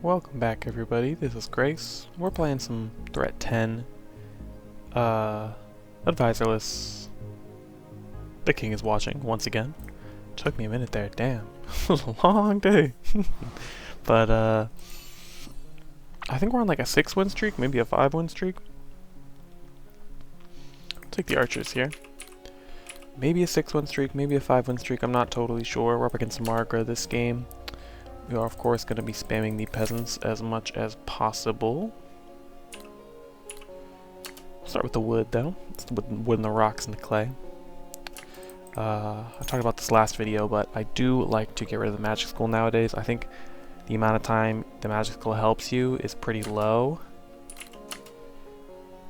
Welcome back everybody, this is Grace. We're playing some Threat 10, Advisorless. The king is watching, once again. Took me a minute there, damn. It was a long day. But, I think we're on like a 6 win streak, maybe a 5 win streak. I'll take the archers here. Maybe a 6 win streak, maybe a 5 win streak, I'm not totally sure. We're up against Margra this game. We are, of course, going to be spamming the peasants as much as possible. Start with the wood, though. It's the wood and the rocks and the clay. I talked about this last video, but I do like to get rid of the magic school nowadays. I think the amount of time the magic school helps you is pretty low.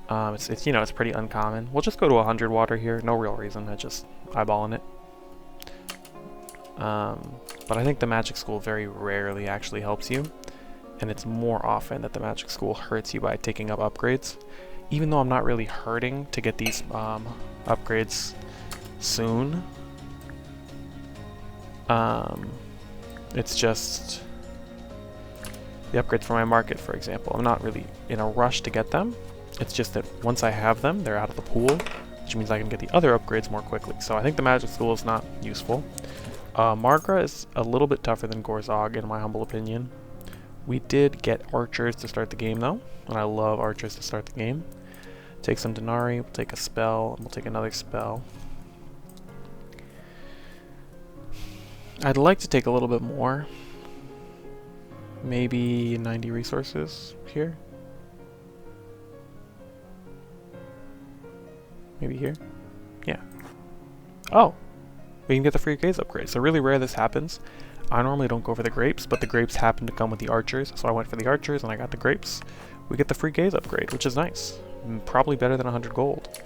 It's you know, it's pretty uncommon. We'll just go to 100 water here. No real reason. I just eyeballing it. But I think the magic school very rarely actually helps you, and it's more often that the magic school hurts you by taking up upgrades. Even though I'm not really hurting to get these upgrades soon, it's just the upgrades for my market, for example. I'm not really in a rush to get them. It's just that once I have them, they're out of the pool, which means I can get the other upgrades more quickly. So I think the magic school is not useful. Margra is a little bit tougher than Gorzog, in my humble opinion. We did get archers to start the game, though, and I love archers to start the game. Take some Denari, we'll take a spell, and we'll take another spell. I'd like to take a little bit more. Maybe 90 resources here. Maybe here? Yeah. Oh! We can get the free gaze upgrade. So really rare this happens. I normally don't go for the grapes, but the grapes happen to come with the archers, so I went for the archers and I got the grapes. We get the free gaze upgrade, which is nice. Probably better than 100 gold.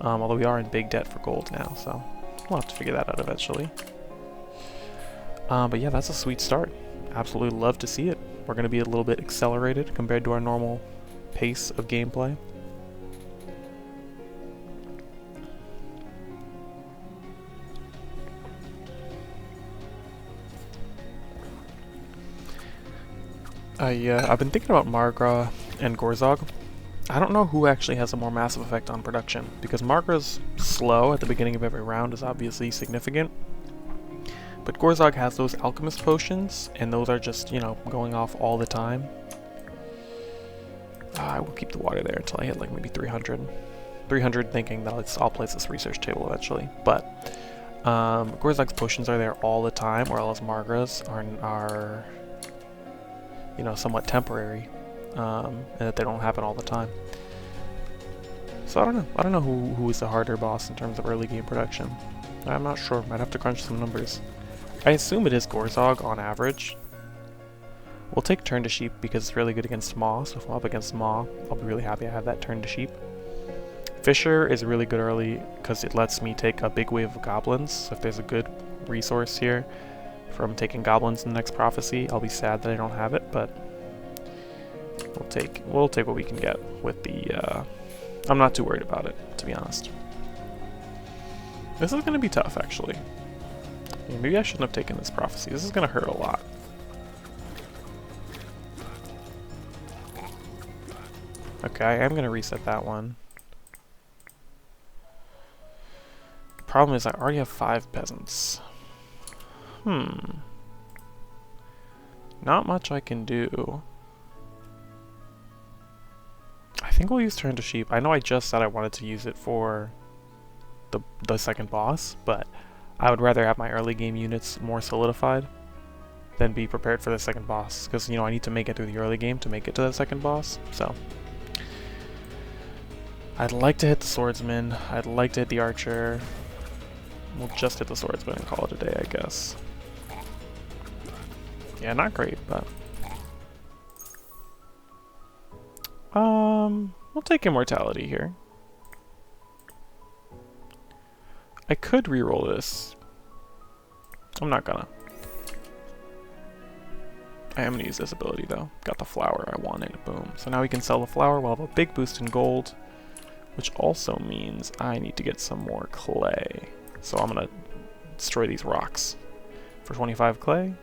Although we are in big debt for gold now, so we'll have to figure that out eventually. But yeah, that's a sweet start. Absolutely love to see it. We're going to be a little bit accelerated compared to our normal pace of gameplay. I've been thinking about Margra and Gorzog. I don't know who actually has a more massive effect on production, because Margra's slow at the beginning of every round is obviously significant, but Gorzog has those alchemist potions, and those are just, you know, going off all the time. I will keep the water there until I hit like maybe 300. 300 thinking that I'll place this research table eventually, but Gorzog's potions are there all the time, whereas Margra's are you know, somewhat temporary, and that they don't happen all the time. So I don't know. I don't know who is the harder boss in terms of early game production. I'm not sure. Might have to crunch some numbers. I assume it is Gorzog on average. We'll take Turn to Sheep because it's really good against Maw, so if I'm up against Maw, I'll be really happy I have that Turn to Sheep. Fisher is really good early because it lets me take a big wave of goblins, so if there's a good resource here from taking goblins in the next prophecy, I'll be sad that I don't have it, but we'll take what we can get with the I'm not too worried about it, to be honest. This is gonna be tough, actually. Yeah, maybe I shouldn't have taken this prophecy. This is gonna hurt a lot. Okay, I am gonna reset that one. The problem is I already have 5 peasants. Not much I can do. I think we'll use Turn to Sheep. I know I just said I wanted to use it for the second boss, but I would rather have my early game units more solidified than be prepared for the second boss, because, you know, I need to make it through the early game to make it to the second boss, so. I'd like to hit the swordsman. I'd like to hit the archer. We'll just hit the swordsman and call it a day, I guess. Yeah, not great, but we'll take immortality here. I could reroll this. I'm not gonna. I am gonna use this ability though. Got the flower I wanted, boom. So now we can sell the flower, we'll have a big boost in gold, which also means I need to get some more clay. So I'm gonna destroy these rocks for 25 clay.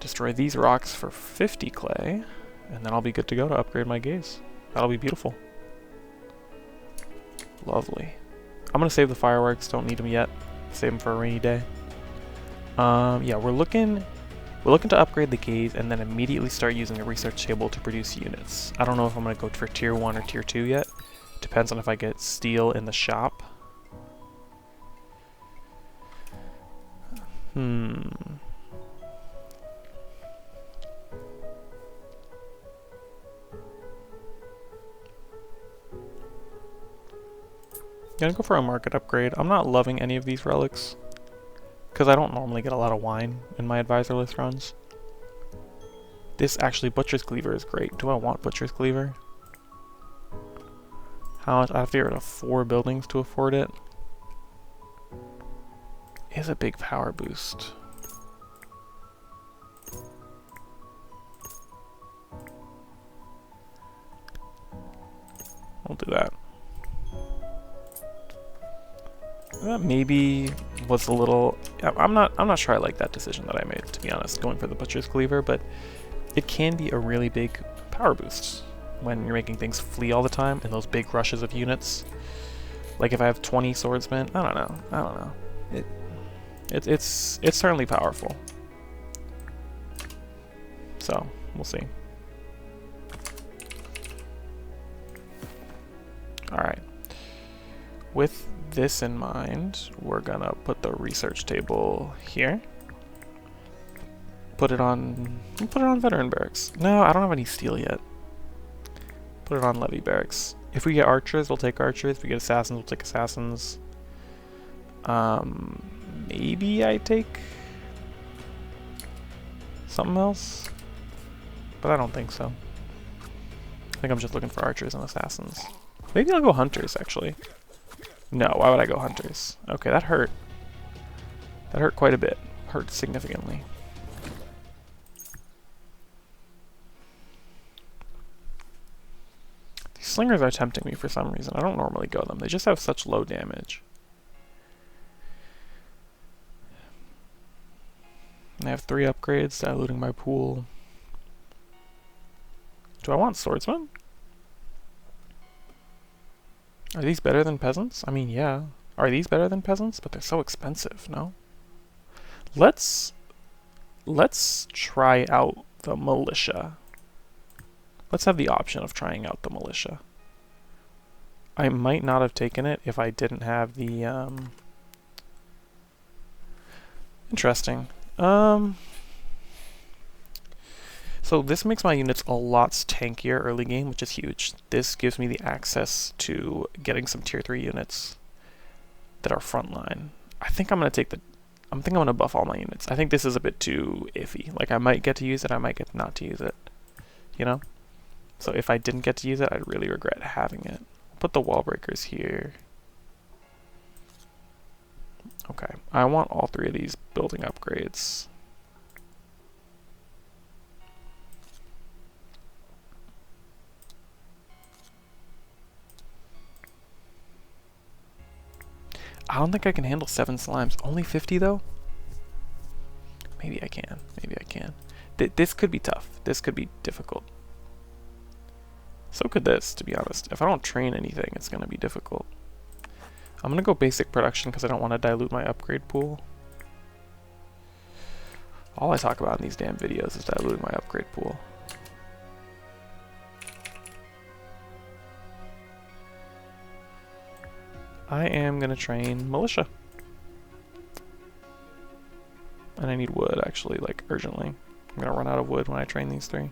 Destroy these rocks for 50 clay, and then I'll be good to go to upgrade my gaze. That'll be beautiful. Lovely. I'm gonna save the fireworks, don't need them yet. Save them for a rainy day. Yeah, we're looking to upgrade the gaze and then immediately start using the research table to produce units. I don't know if I'm gonna go for tier 1 or tier 2 yet. Depends on if I get steel in the shop. Gonna go for a market upgrade. I'm not loving any of these relics because I don't normally get a lot of wine in my advisorless runs. This actually, Butcher's Cleaver is great. Do I want Butcher's Cleaver? How much? I have to get rid of 4 buildings to afford it. Is a big power boost. We'll do that. That maybe was a little. I'm not sure I like that decision that I made, to be honest, going for the Butcher's Cleaver, but it can be a really big power boost when you're making things flee all the time and those big rushes of units. Like if I have 20 swordsmen, I don't know. It's certainly powerful. So we'll see. All right. With this in mind, we're gonna put the research table here. Put it on veteran barracks. No, I don't have any steel yet. Put it on levy barracks. If we get archers, we'll take archers. If we get assassins, we'll take assassins. Maybe I take something else, but I don't think so. I think I'm just looking for archers and assassins. Maybe I'll go hunters, actually. No, why would I go hunters? Okay, that hurt. That hurt quite a bit. Hurt significantly. These slingers are tempting me for some reason. I don't normally go them. They just have such low damage. I have 3 upgrades, diluting my pool. Do I want swordsmen? Are these better than peasants? I mean, yeah. Are these better than peasants? But they're so expensive, no? Let's try out the militia. Let's have the option of trying out the militia. I might not have taken it if I didn't have the, Interesting. So this makes my units a lot tankier early game, which is huge. This gives me the access to getting some tier 3 units that are frontline. I think I'm gonna buff all my units. I think this is a bit too iffy. Like I might get to use it, I might get not to use it. You know? So if I didn't get to use it, I'd really regret having it. Put the wall breakers here. Okay, I want all 3 of these building upgrades. I don't think I can handle 7 slimes. Only 50 though? Maybe I can. Maybe I can. This could be tough. This could be difficult. So could this, to be honest. If I don't train anything, it's going to be difficult. I'm going to go basic production because I don't want to dilute my upgrade pool. All I talk about in these damn videos is diluting my upgrade pool. I am going to train militia. And I need wood, actually, like, urgently. I'm going to run out of wood when I train these 3.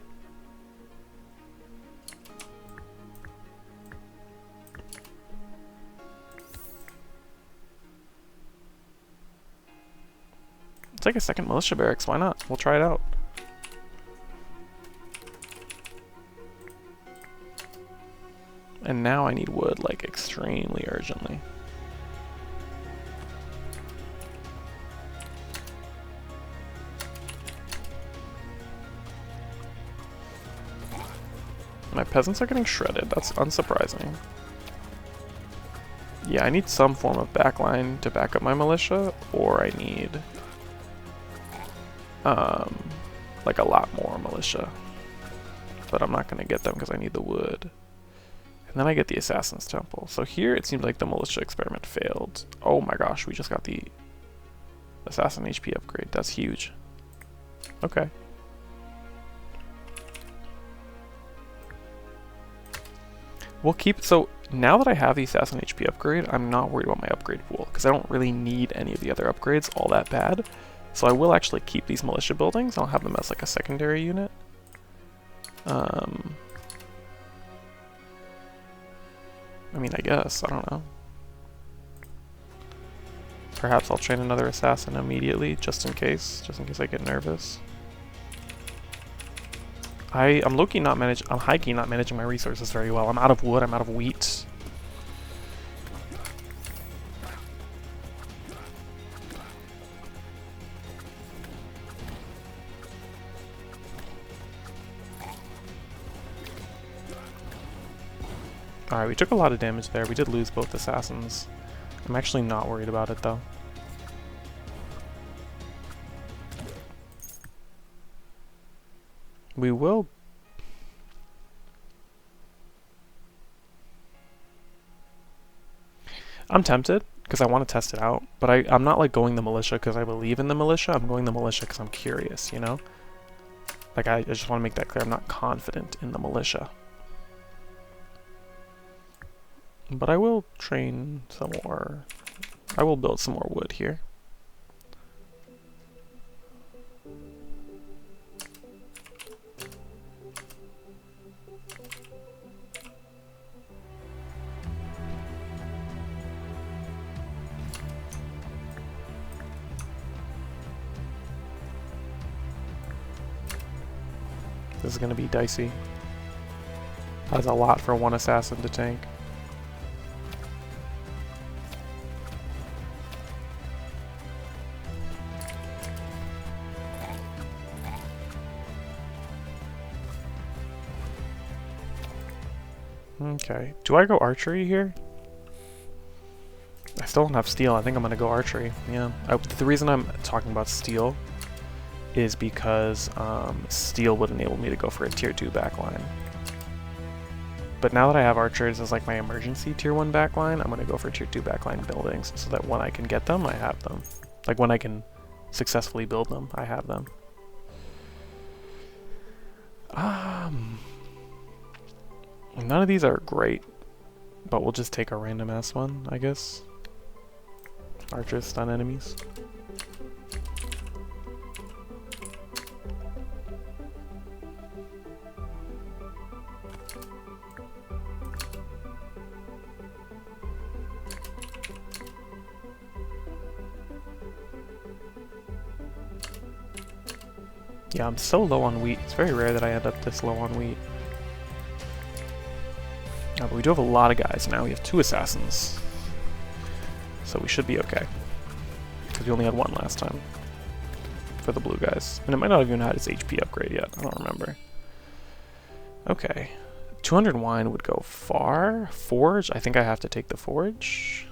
Take a second militia barracks, why not? We'll try it out. And now I need wood, like, extremely urgently. My peasants are getting shredded, that's unsurprising. Yeah, I need some form of backline to back up my militia, or I need like a lot more militia. But I'm not going to get them because I need the wood. And then I get the Assassin's Temple. So here it seems like the militia experiment failed. Oh my gosh, we just got the Assassin HP upgrade. That's huge. Okay. We'll keep, so now that I have the Assassin HP upgrade, I'm not worried about my upgrade pool, because I don't really need any of the other upgrades all that bad. So I will actually keep these militia buildings. I'll have them as like a secondary unit. I mean, I guess, I don't know. Perhaps I'll train another assassin immediately, just in case I get nervous. I'm low-key not managing, I'm high-key not managing my resources very well. I'm out of wood, I'm out of wheat. Alright, we took a lot of damage there. We did lose both assassins. I'm actually not worried about it, though. We will... I'm tempted, because I want to test it out, but I'm not like going the militia because I believe in the militia. I'm going the militia because I'm curious, you know? Like, I just want to make that clear. I'm not confident in the militia. But I will train some more. I will build some more wood here. This is going to be dicey. That's a lot for one assassin to tank. Okay. Do I go archery here? I still don't have steel. I think I'm going to go archery. Yeah. The reason I'm talking about steel is because steel would enable me to go for a tier 2 backline. But now that I have archers as like my emergency tier 1 backline, I'm going to go for tier 2 backline buildings so that when I can get them, I have them. Like when I can successfully build them, I have them. None of these are great, but we'll just take a random ass one, I guess. Archers stun enemies. Yeah, I'm so low on wheat. It's very rare that I end up this low on wheat. But we do have a lot of guys now. We have 2 assassins. So we should be okay. Because we only had 1 last time. For the blue guys. And it might not have even had its HP upgrade yet. I don't remember. Okay. 200 wine would go far. Forge? I think I have to take the forge.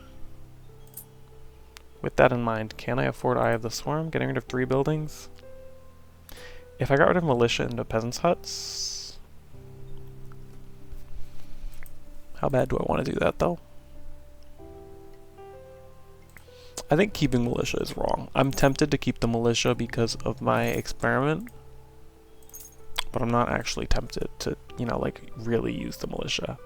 With that in mind, can I afford Eye of the Swarm? Getting rid of 3 buildings? If I got rid of militia into peasants' huts... How bad do I want to do that, though? I think keeping militia is wrong. I'm tempted to keep the militia because of my experiment, but I'm not actually tempted to, you know, like, really use the militia.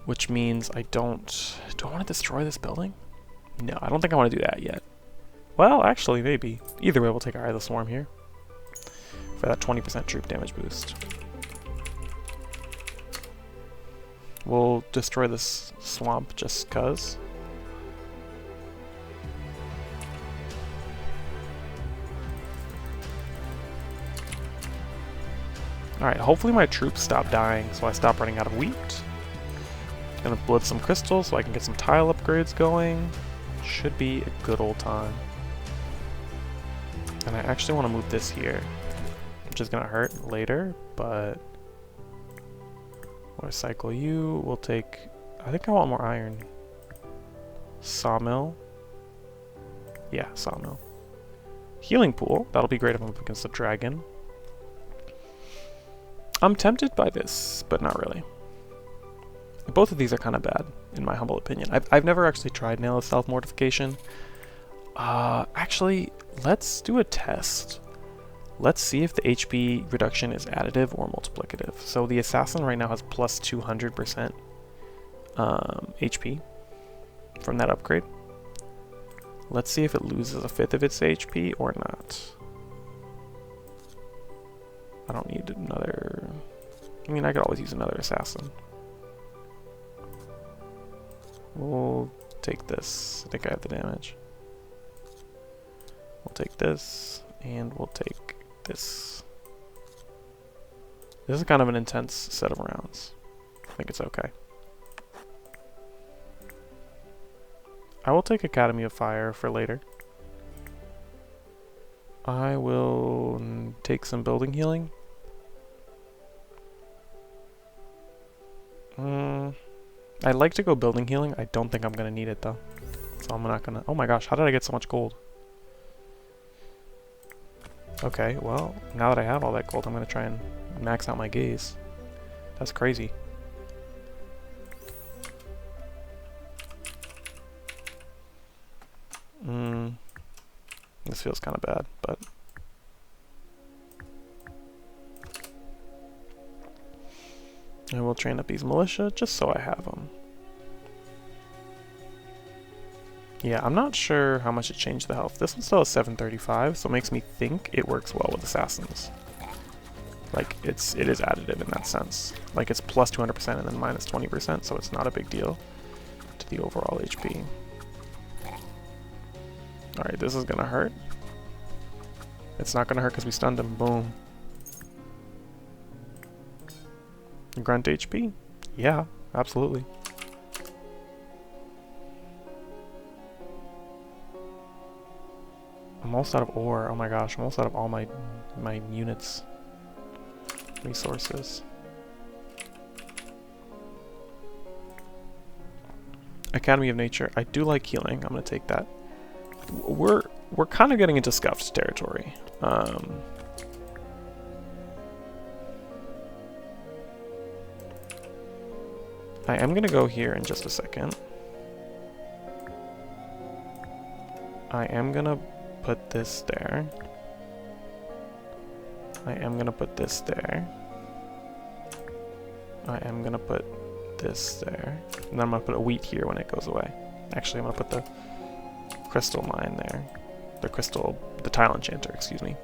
Which means I don't... Do I want to destroy this building? No, I don't think I want to do that yet. Well, actually, maybe. Either way, we'll take Eye of the Swarm here. For that 20% troop damage boost. We'll destroy this swamp just cuz. Alright, hopefully my troops stop dying so I stop running out of wheat. Gonna blood some crystals so I can get some tile upgrades going. Should be a good old time. And I actually want to move this here, which is gonna hurt later, but... We'll recycle you. We'll take... I think I want more iron. Sawmill. Yeah, sawmill. Healing pool. That'll be great if I'm up against a dragon. I'm tempted by this, but not really. Both of these are kind of bad, in my humble opinion. I've never actually tried Nail of Self-Mortification. Actually, let's do a test. Let's see if the HP reduction is additive or multiplicative. So the Assassin right now has plus 200% HP from that upgrade. Let's see if it loses a fifth of its HP or not. I don't need another... I mean, I could always use another Assassin. We'll take this. I think I have the damage. We'll take this, and we'll take this. This is kind of an intense set of rounds. I think it's okay. I will take Academy of Fire for later. I will take some building healing. I'd like to go building healing. I don't think I'm going to need it though. So I'm not going to... Oh my gosh, how did I get so much gold? Okay, well, now that I have all that gold, I'm going to try and max out my gaze. That's crazy. This feels kind of bad, but... I will train up these militia just so I have them. Yeah, I'm not sure how much it changed the health. This one still has 735, so it makes me think it works well with assassins. Like, it is additive in that sense. Like, it's plus 200% and then minus 20%, so it's not a big deal to the overall HP. Alright, this is gonna hurt. It's not gonna hurt because we stunned him. Boom. Grunt HP? Yeah, absolutely. I'm almost out of ore. Oh my gosh, I'm almost out of all my units. Resources. Academy of Nature. I do like healing. I'm gonna take that. We're kind of getting into scuffed territory. I am going to go here in just a second. I am going to put this there. I am going to put this there. I am going to put this there. And then I'm going to put a wheat here when it goes away. Actually, I'm going to put the crystal mine there. The tile enchanter, excuse me.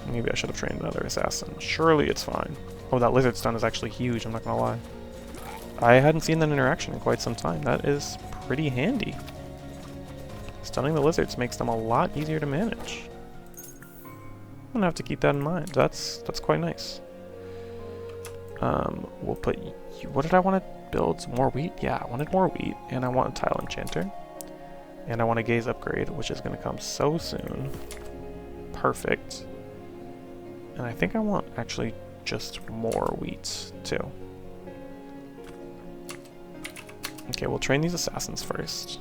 Maybe I should have trained another assassin. Surely it's fine. Oh, that lizard stun is actually huge, I'm not gonna lie. I hadn't seen that interaction in quite some time. That is pretty handy. Stunning the lizards makes them a lot easier to manage. I'm gonna have to keep that in mind. That's quite nice. We'll put... What did I want to build? Some more wheat? Yeah, I wanted more wheat, and I want a tile enchanter. And I want a gaze upgrade, which is gonna come so soon. Perfect. And I think I want actually just more wheat too. Okay, we'll train these assassins first.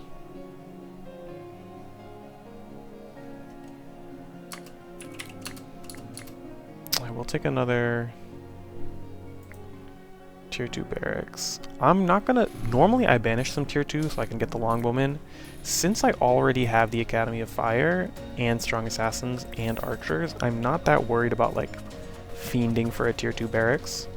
I will take another tier 2 barracks. I'm not gonna... Normally I banish some tier 2 so I can get the longbowmen. Since I already have the Academy of Fire and strong assassins and archers, I'm not that worried about like fiending for a tier 2 barracks.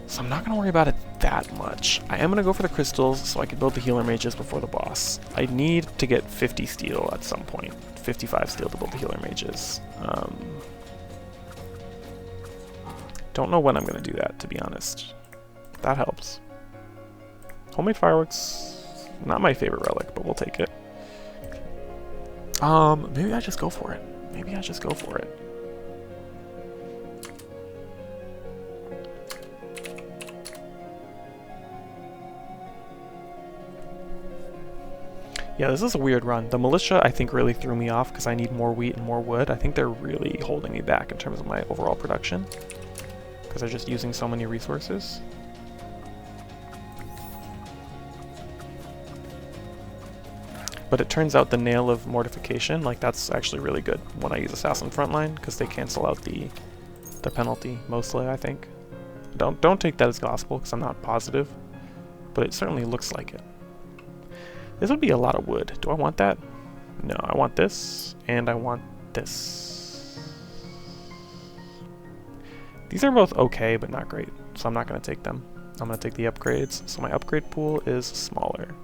So I'm not gonna worry about it that much. I am gonna go for the crystals so I can build the healer mages before the boss. I need to get 50 steel at some point. 55 steel to build the healer mages. Don't know when I'm gonna do that, to be honest. That helps. Homemade fireworks, not my favorite relic, but we'll take it. Maybe I just go for it. Maybe I just go for it. Yeah, this is a weird run. The militia, I think, really threw me off because I need more wheat and more wood. I think they're really holding me back in terms of my overall production because they're just using so many resources. But it turns out the Nail of Mortification, like that's actually really good when I use Assassin Frontline, because they cancel out the penalty, mostly, I think. Don't take that as gospel, because I'm not positive, but it certainly looks like it. This would be a lot of wood. Do I want that? No, I want this, and I want this. These are both okay, but not great, so I'm not going to take them. I'm going to take the upgrades, so my upgrade pool is smaller.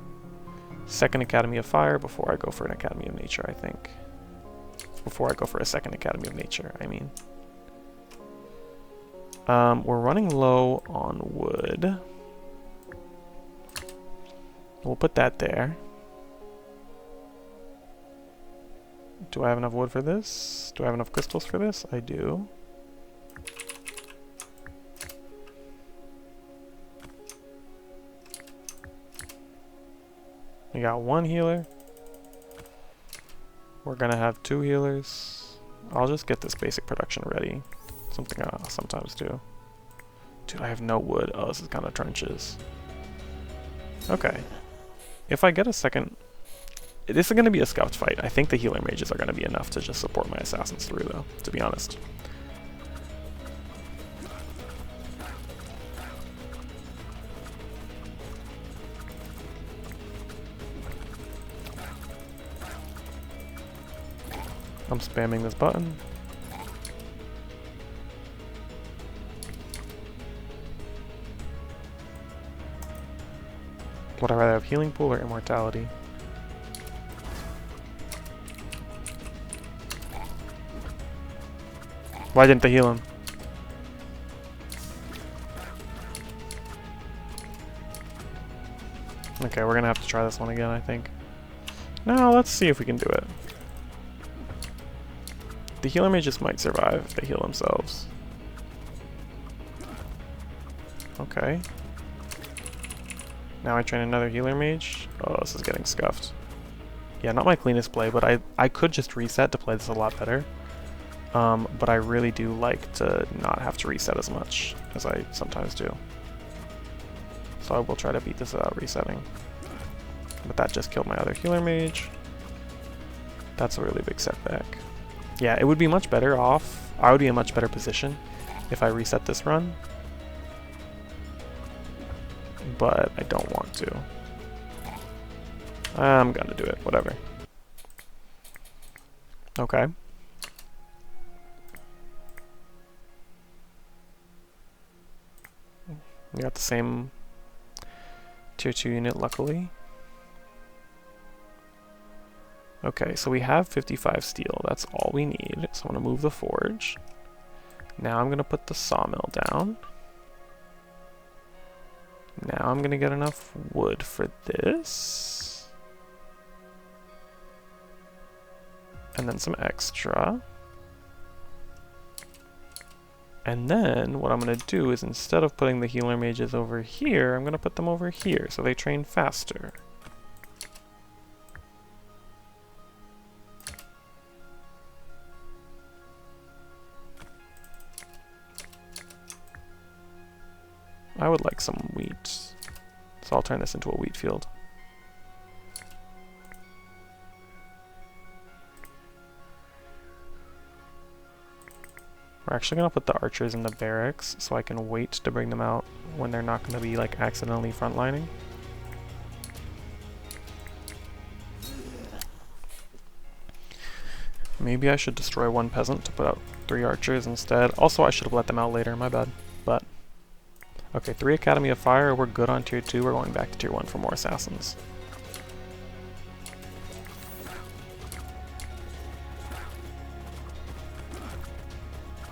Second Academy of Fire before I go for an Academy of Nature, I think. Before I go for a second Academy of Nature, I mean. We're running low on wood. We'll put that there. Do I have enough wood for this? Do I have enough crystals for this? I do. We got one healer. We're gonna have 2 healers. I'll just get this basic production ready. Something I sometimes do. Dude, I have no wood. Oh, this is kind of trenches. Okay. If I get a second... This is going to be a scuffed fight. I think the healer mages are going to be enough to just support my assassins through, though, to be honest. I'm spamming this button. Would I rather have healing pool or immortality? Why didn't they heal him? Okay, we're gonna have to try this one again, I think. No, let's see if we can do it. The healer mages might survive if they heal themselves. Okay. Now I train another healer mage. Oh, this is getting scuffed. Yeah, not my cleanest play, but I could just reset to play this a lot better. But I really do like to not have to reset as much as I sometimes do. So I will try to beat this without resetting. But that just killed my other healer mage. That's a really big setback. Yeah, it would be much better off. I would be in a much better position if I reset this run. But I don't want to. I'm gonna do it, whatever. Okay. We got the same tier 2 unit, luckily. Okay, so we have 55 steel. That's all we need. So I'm going to move the forge. Now I'm going to put the sawmill down. Now I'm going to get enough wood for this. And then some extra. And then what I'm going to do is, instead of putting the healer mages over here, I'm going to put them over here so they train faster. I would like some wheat, so I'll turn this into a wheat field. We're actually going to put the archers in the barracks so I can wait to bring them out when they're not going to be like accidentally frontlining. Maybe I should destroy one peasant to put out 3 archers instead. Also, I should have let them out later, my bad. But okay, 3 Academy of Fire, we're good on tier 2, we're going back to tier 1 for more assassins.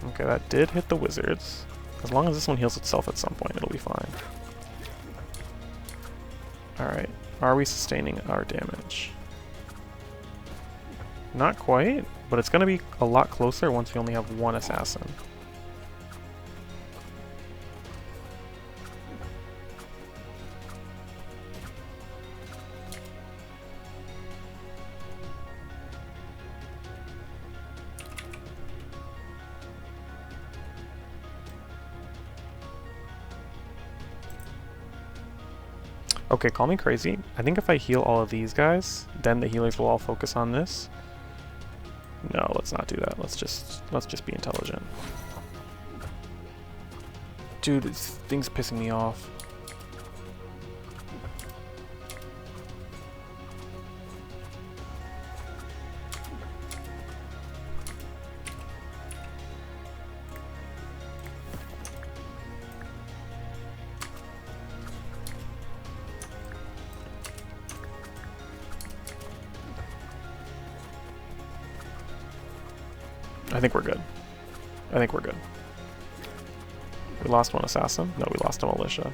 Okay, that did hit the wizards. As long as this one heals itself at some point, it'll be fine. Alright, are we sustaining our damage? Not quite, but it's going to be a lot closer once we only have 1 assassin. Okay, call me crazy. I think if I heal all of these guys, then the healers will all focus on this. No, let's not do that. Let's just be intelligent. Dude, this thing's pissing me off. I think we're good. I think we're good. We lost one assassin? No, we lost a militia.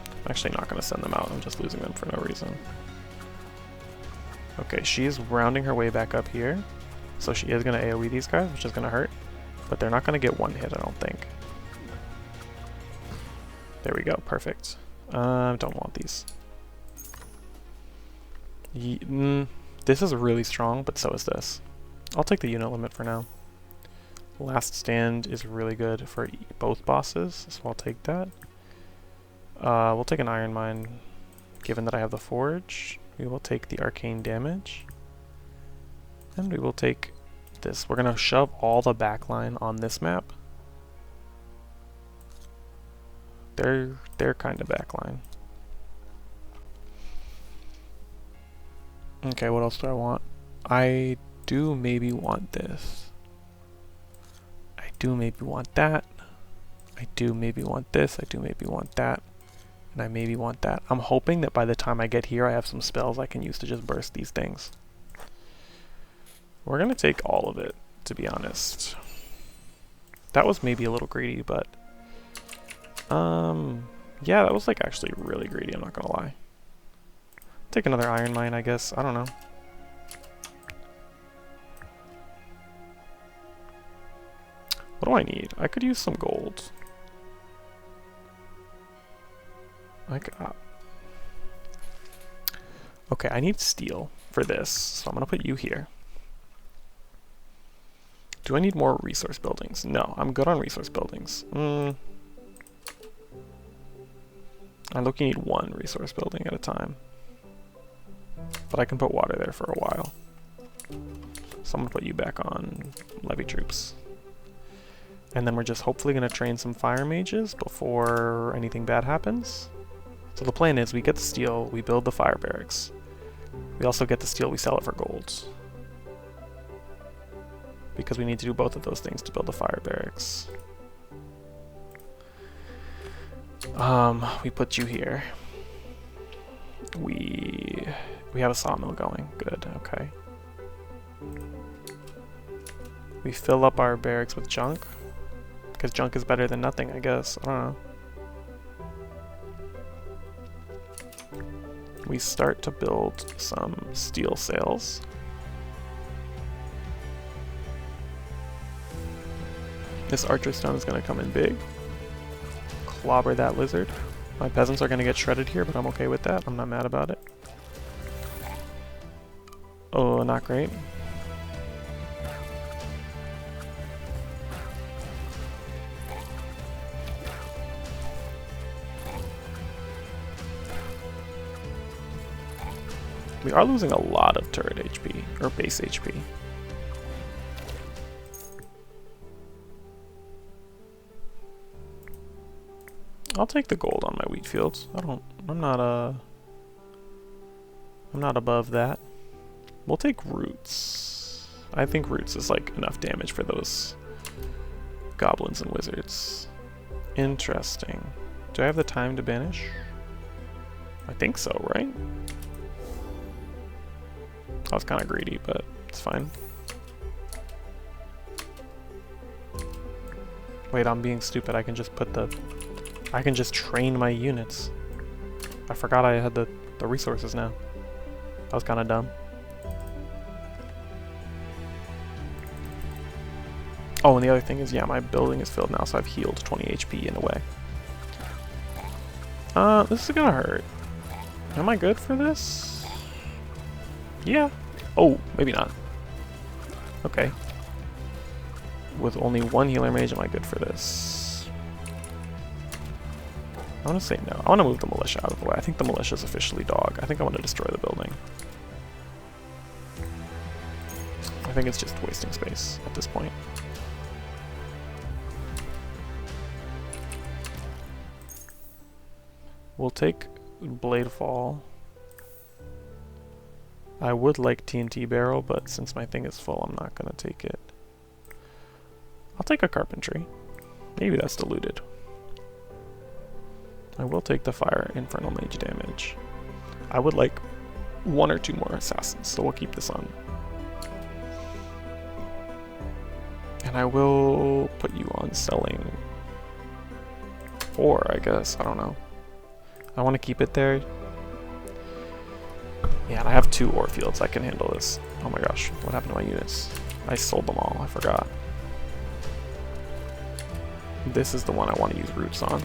I'm actually not going to send them out. I'm just losing them for no reason. Okay, she's rounding her way back up here. So she is going to AoE these guys, which is going to hurt. But they're not going to get one hit, I don't think. There we go. Perfect. Don't want these. This is really strong, but so is this. I'll take the unit limit for now. Last Stand is really good for both bosses, so I'll take that. We'll take an Iron Mine, given that I have the Forge. We will take the Arcane Damage. And we will take this. We're going to shove all the backline on this map. They're kind of backline. Okay, what else do I want? I do maybe want this. I do maybe want that. I do maybe want this. I do maybe want that. And I maybe want that. I'm hoping that by the time I get here I have some spells I can use to just burst these things. We're gonna take all of it, to be honest. That was maybe a little greedy, but yeah, that was like actually really greedy, I'm not gonna lie. Take another Iron Mine, I guess. I don't know. What do I need? I could use some gold. Okay, I need steel for this, so I'm gonna put you here. Do I need more resource buildings? No, I'm good on resource buildings. I look, you need one resource building at a time. But I can put water there for a while. So I'm gonna put you back on levy troops. And then we're just hopefully gonna train some fire mages before anything bad happens. So the plan is we get the steel, we build the fire barracks. We also get the steel, we sell it for gold. Because we need to do both of those things to build the fire barracks. We put you here. We have a sawmill going. Good, okay. We fill up our barracks with junk. Because junk is better than nothing, I guess. I don't know. We start to build some steel sails. This archer stone is going to come in big. Clobber that lizard. My peasants are going to get shredded here, but I'm okay with that. I'm not mad about it. Oh, not great. We are losing a lot of turret HP, or base HP. I'll take the gold on my wheat fields. I'm not above that. We'll take roots. I think roots is like enough damage for those goblins and wizards. Interesting. Do I have the time to banish? I think so, right? I was kind of greedy, but it's fine. Wait, I'm being stupid. I can just put the... I can just train my units. I forgot I had the resources now. That was kind of dumb. Oh, and the other thing is, yeah, my building is filled now, so I've healed 20 HP in a way. This is gonna hurt. Am I good for this? Yeah. Oh, maybe not. Okay. With only one healer mage, am I good for this? I want to say no. I want to move the militia out of the way. I think the militia is officially dog. I think I want to destroy the building. I think it's just wasting space at this point. We'll take Blade Fall. I would like TNT Barrel, but since my thing is full, I'm not going to take it. I'll take a Carpentry. Maybe that's diluted. I will take the Fire Infernal Mage damage. I would like 1 or 2 more Assassins, so we'll keep this on. And I will put you on selling 4, I guess. I don't know. I want to keep it there. Yeah, and I have 2 ore fields. I can handle this. Oh my gosh, what happened to my units? I sold them all. I forgot. This is the one I want to use roots on.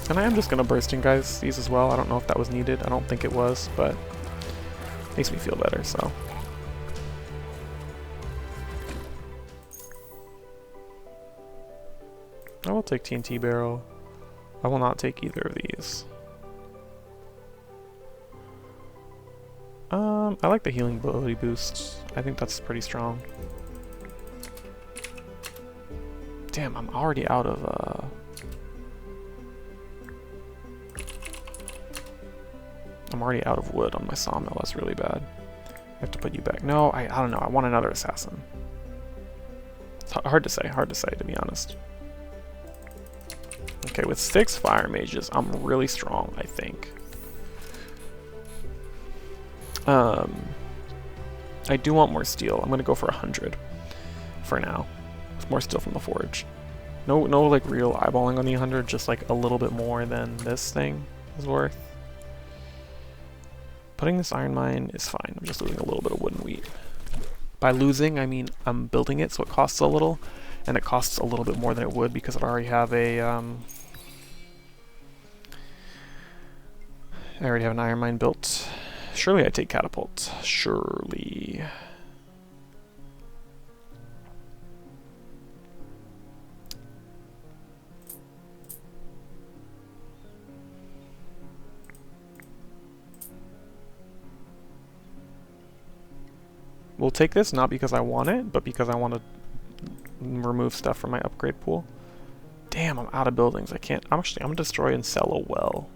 And I am just going to bursting guys these as well. I don't know if that was needed. I don't think it was, but makes me feel better, so. I will take TNT Barrel. I will not take either of these. I like the healing ability boost. I think that's pretty strong. Damn, I'm already out of, I'm already out of wood on my sawmill. That's really bad. I have to put you back. No, I don't know. I want another assassin. It's hard to say, to be honest. Okay, with 6 fire mages, I'm really strong, I think. I do want more steel. I'm gonna go for 100 for now. More steel from the forge. No, like real eyeballing on the 100. Just like a little bit more than this thing is worth. Putting this iron mine is fine. I'm just losing a little bit of wood and wheat. By losing, I mean I'm building it, so it costs a little, and it costs a little bit more than it would because I already have a I already have an iron mine built. Surely I take catapult. Surely. We'll take this, not because I want it, but because I want to remove stuff from my upgrade pool. Damn, I'm out of buildings. I can't. I'm gonna destroy and sell a well.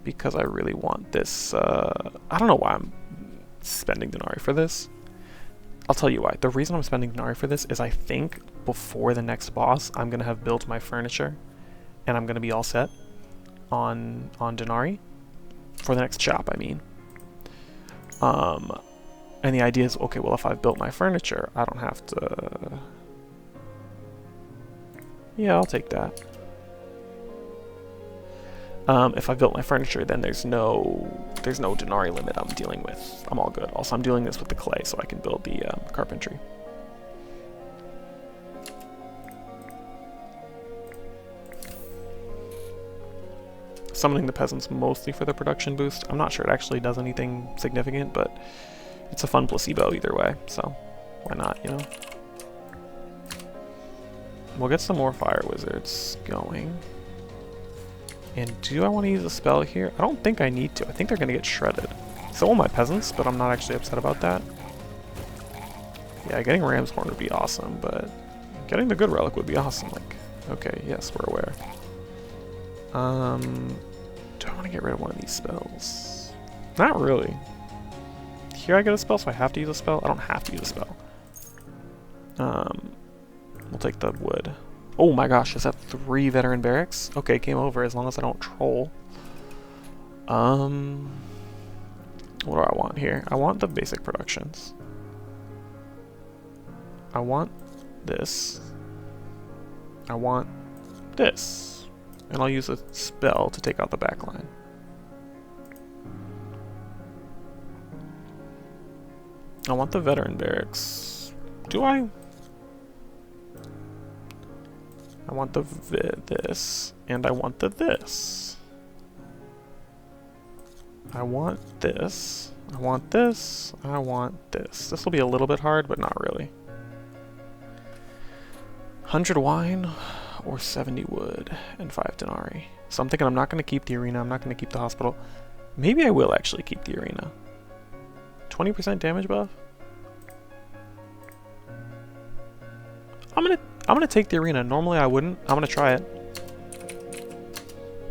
Because I really want this. I don't know why I'm spending Denari for this. I'll tell you why. The reason I'm spending Denari for this is I think before the next boss, I'm gonna have built my furniture, and I'm gonna be all set on Denari for the next shop. I mean, and the idea is, okay, well, if I've built my furniture, I don't have to. Yeah, I'll take that. If I built my furniture, then there's no Denari limit I'm dealing with. I'm all good. Also, I'm doing this with the clay, so I can build the carpentry. Summoning the peasants mostly for the production boost. I'm not sure it actually does anything significant, but it's a fun placebo either way, so why not, you know? We'll get some more fire wizards going. And do I want to use a spell here? I don't think I need to. I think they're going to get shredded. So will my peasants, but I'm not actually upset about that. Yeah, getting Ram's Horn would be awesome, but getting the good relic would be awesome. Like, okay, yes, we're aware. Do I want to get rid of one of these spells? Not really. Here I get a spell, so I have to use a spell? I don't have to use a spell. We'll take the wood. Oh my gosh, is that 3 veteran barracks? Okay, game over as long as I don't troll. What do I want here? I want the basic productions. I want this. I want this. And I'll use a spell to take out the back line. I want the veteran barracks. Do I? I want the this, and I want the this. I want this. I want this. I want this. This will be a little bit hard, but not really. 100 wine or 70 wood and 5 denarii. So I'm thinking I'm not going to keep the arena, I'm not going to keep the hospital. Maybe I will actually keep the arena. 20% damage buff? I'm gonna take the arena. Normally I wouldn't. I'm gonna try it.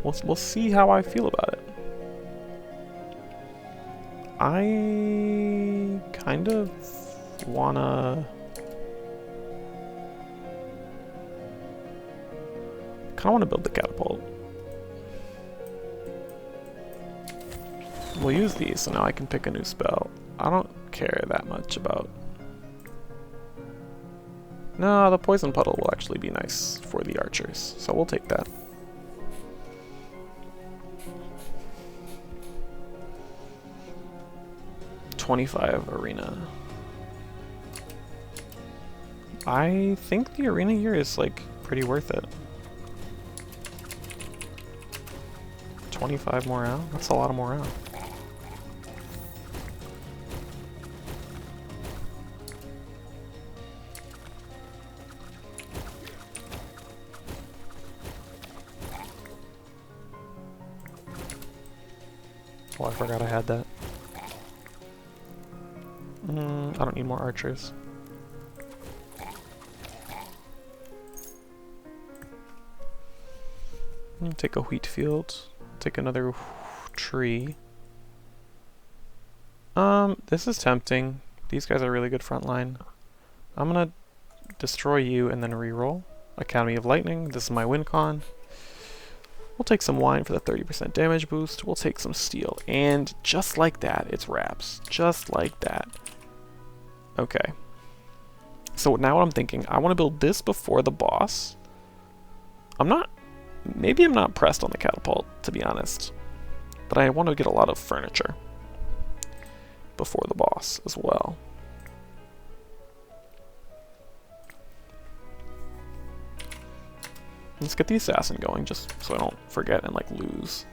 We'll see how I feel about it. I kind of wanna build the catapult. We'll use these, so now I can pick a new spell. I don't care that much about... No, the poison puddle will actually be nice for the archers, so we'll take that. $25 arena. I think the arena here is like pretty worth it. 25 morale? That's a lot of morale. Oh, I forgot I had that. I don't need more archers. Take a wheat field. Take another tree. This is tempting. These guys are really good frontline. I'm gonna destroy you and then reroll. Academy of Lightning. This is my win con. We'll take some wine for the 30% damage boost. We'll take some steel. And just like that, it's wraps. Just like that. Okay. So now what I'm thinking, I want to build this before the boss. Maybe I'm not pressed on the catapult, to be honest. But I want to get a lot of furniture before the boss as well. Let's get the assassin going, just so I don't forget and like lose.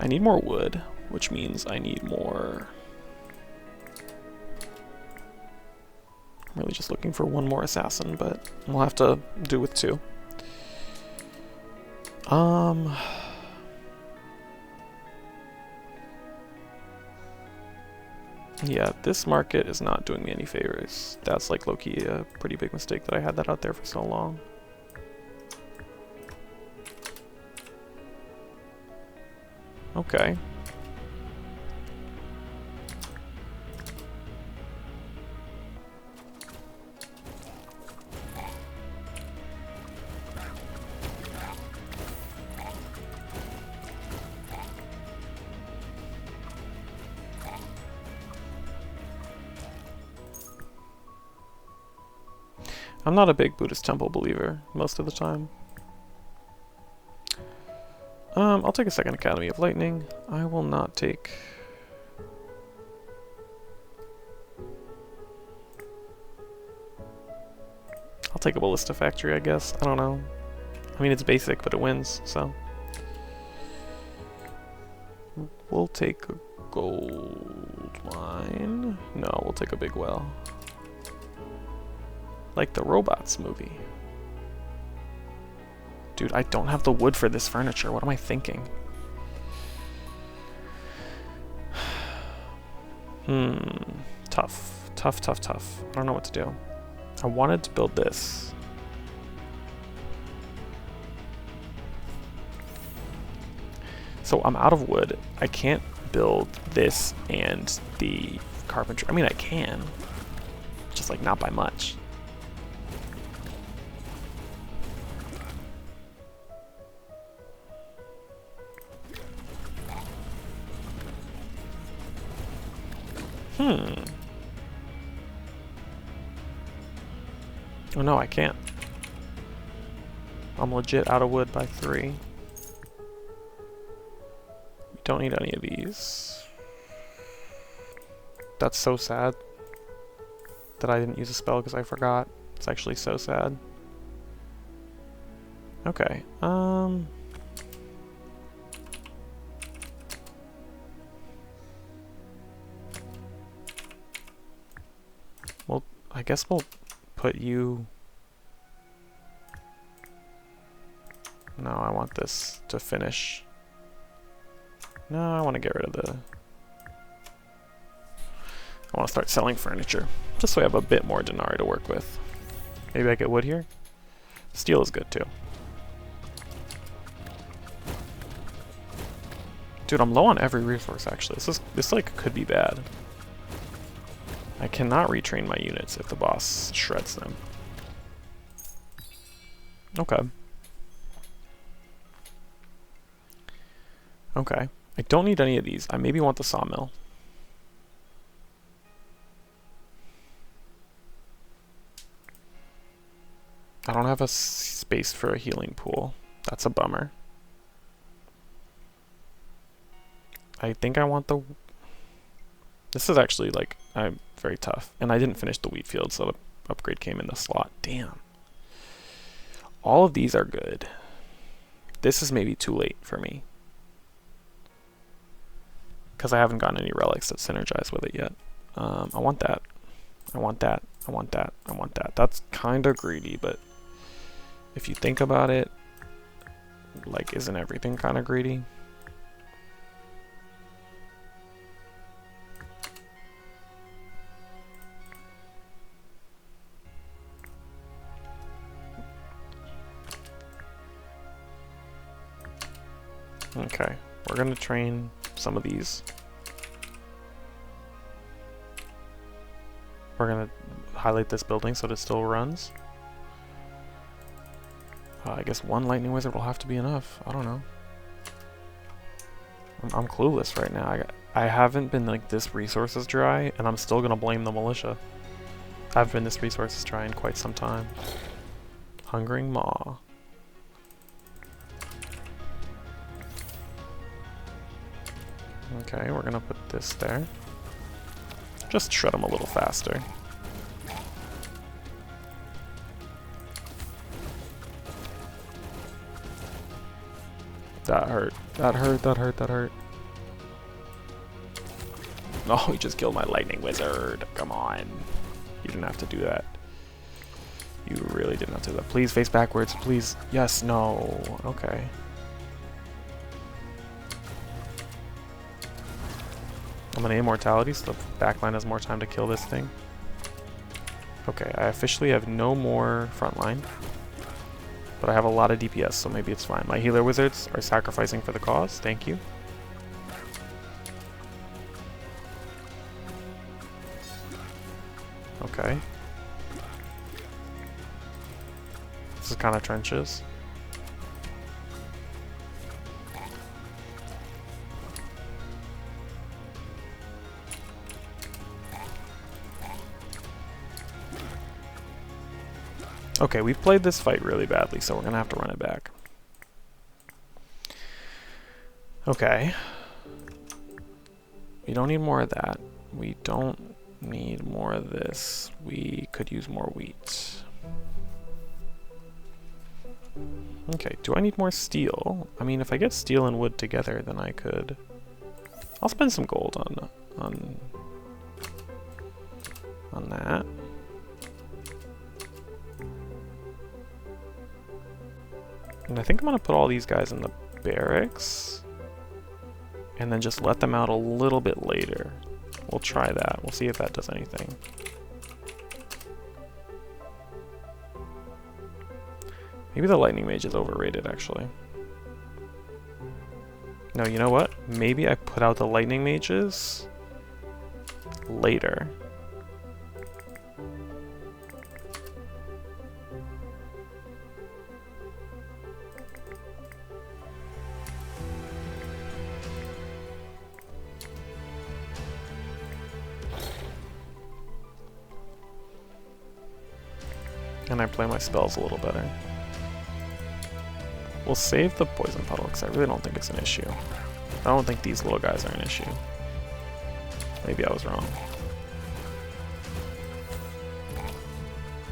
I need more wood, which means I need more... I'm really just looking for one more assassin, but we'll have to do with 2. Yeah, this market is not doing me any favors. That's like low-key a pretty big mistake that I had that out there for so long. Okay. I'm not a big Buddhist temple believer most of the time. I'll take a second Academy of Lightning. I will not take... I'll take a Ballista Factory, I guess. I don't know. I mean, it's basic, but it wins, so... We'll take a gold mine. No, we'll take a big well. Like the Robots movie. Dude, I don't have the wood for this furniture. What am I thinking? Tough. Tough, tough, tough. I don't know what to do. I wanted to build this. So I'm out of wood. I can't build this and the carpentry. I mean, I can. Just like not by much. Oh no, I can't. I'm legit out of wood by 3. We don't need any of these. That's so sad that I didn't use a spell because I forgot. It's actually so sad. Okay, well, I guess we'll put you No, I want this to finish. No, I want to get rid of the... I want to start selling furniture, just so I have a bit more denarii to work with. Maybe I get wood here? Steel is good too. Dude, I'm low on every resource actually. This like could be bad. I cannot retrain my units if the boss shreds them. Okay. Okay. I don't need any of these. I maybe want the sawmill. I don't have a space for a healing pool. That's a bummer. I think I want the... This is actually, like, very tough. And I didn't finish the wheat field, so the upgrade came in the slot. Damn. All of these are good. This is maybe too late for me. Because I haven't gotten any relics that synergize with it yet. I want that. I want that. I want that. I want that. That's kind of greedy, but if you think about it, like, isn't everything kind of greedy? Okay, we're gonna train some of these. We're gonna highlight this building so that it still runs. I guess one lightning wizard will have to be enough. I don't know. I'm clueless right now. I haven't been like this resources dry, and I'm still gonna blame the militia. I've been this resources dry in quite some time. Hungering Maw. Okay, we're gonna put this there. Just shred them a little faster. That hurt. That hurt, that hurt, that hurt. Oh, he just killed my lightning wizard. Come on. You didn't have to do that. You really didn't have to do that. Please face backwards, please. Yes, no. Okay. I'm gonna immortality so the backline has more time to kill this thing. Okay, I officially have no more frontline. But I have a lot of DPS, so maybe it's fine. My healer wizards are sacrificing for the cause. Thank you. Okay. This is kind of trenches. Okay, we've played this fight really badly, so we're gonna have to run it back. Okay. We don't need more of that. We don't need more of this. We could use more wheat. Okay, do I need more steel? I mean, if I get steel and wood together, then I could... I'll spend some gold on that. And I think I'm gonna put all these guys in the barracks and then just let them out a little bit later. We'll try that. We'll see if that does anything. Maybe the lightning mage is overrated, actually. No, you know what? Maybe I put out the lightning mages later. And I play my spells a little better. We'll save the poison puddle because I really don't think it's an issue. I don't think these little guys are an issue. Maybe I was wrong.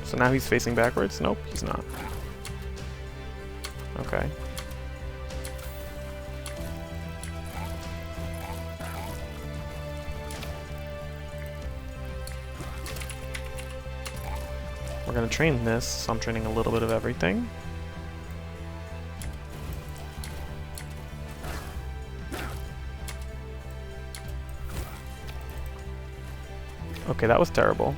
So now he's facing backwards? Nope, he's not. Okay. We're gonna train this, so I'm training a little bit of everything. Okay, that was terrible.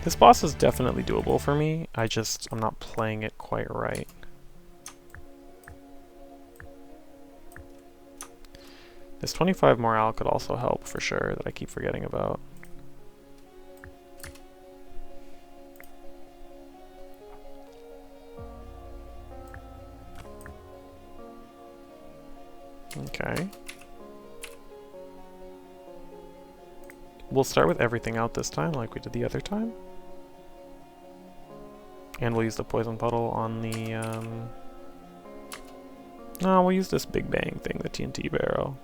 This boss is definitely doable for me. I'm not playing it quite right. This 25 morale could also help for sure, that I keep forgetting about. Okay. We'll start with everything out this time, like we did the other time. And we'll use the poison puddle on the, no, we'll use this big bang thing, the TNT barrel.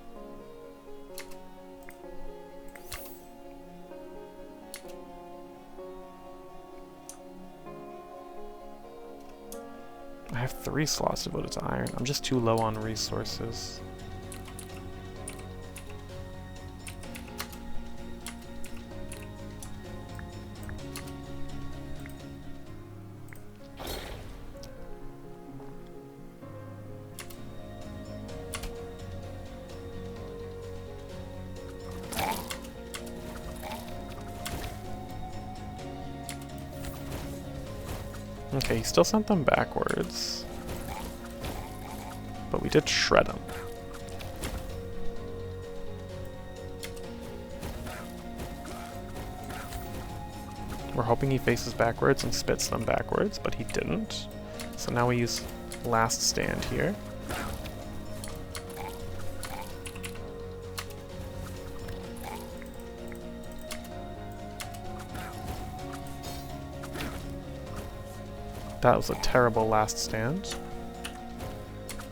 I have 3 slots devoted to iron. I'm just too low on resources. Okay, he still sent them backwards. But we did shred him. We're hoping he faces backwards and spits them backwards, but he didn't. So now we use last stand here. That was a terrible last stand.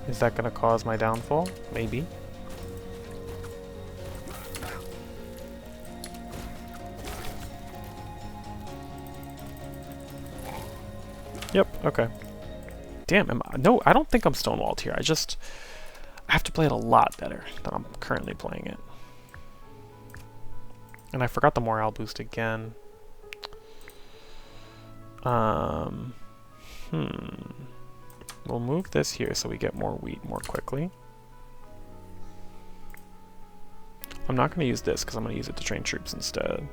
Is that going to cause my downfall? Maybe. Yep, okay. Damn, no, I don't think I'm stonewalled here. I have to play it a lot better than I'm currently playing it. And I forgot the morale boost again. We'll move this here so we get more wheat more quickly. I'm not going to use this because I'm going to use it to train troops instead.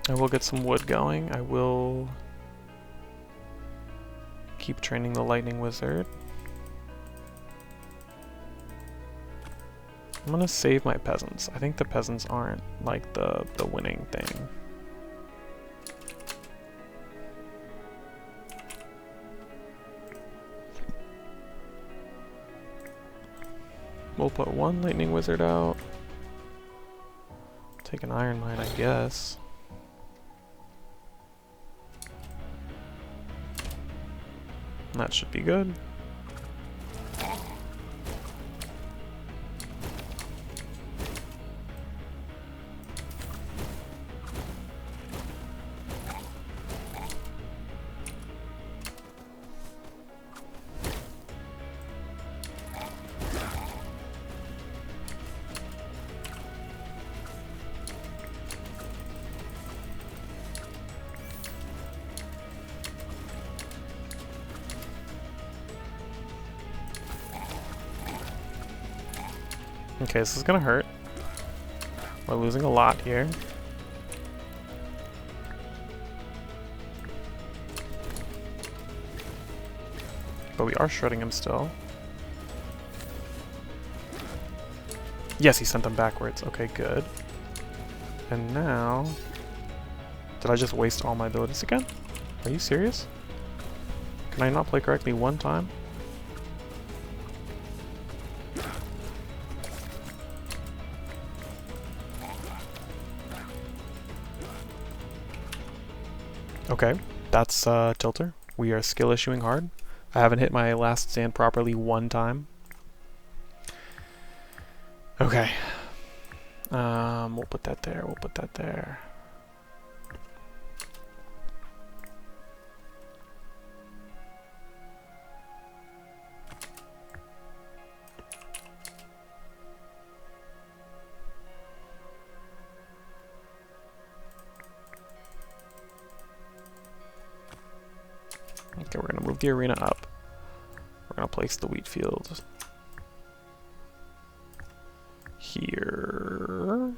I will get some wood going. I will keep training the lightning wizard. I'm going to save my peasants. I think the peasants aren't like the winning thing. We'll put 1 lightning wizard out. Take an iron mine, I guess. That should be good. Okay, this is gonna hurt. We're losing a lot here. But we are shredding him still. Yes, he sent them backwards. Okay, good. And now... Did I just waste all my abilities again? Are you serious? Can I not play correctly one time? Okay, that's Tilter. We are skill issuing hard. I haven't hit my last stand properly one time. Okay. We'll put that there, we'll put that there. Okay, we're gonna move the arena up. We're gonna place the wheat field here.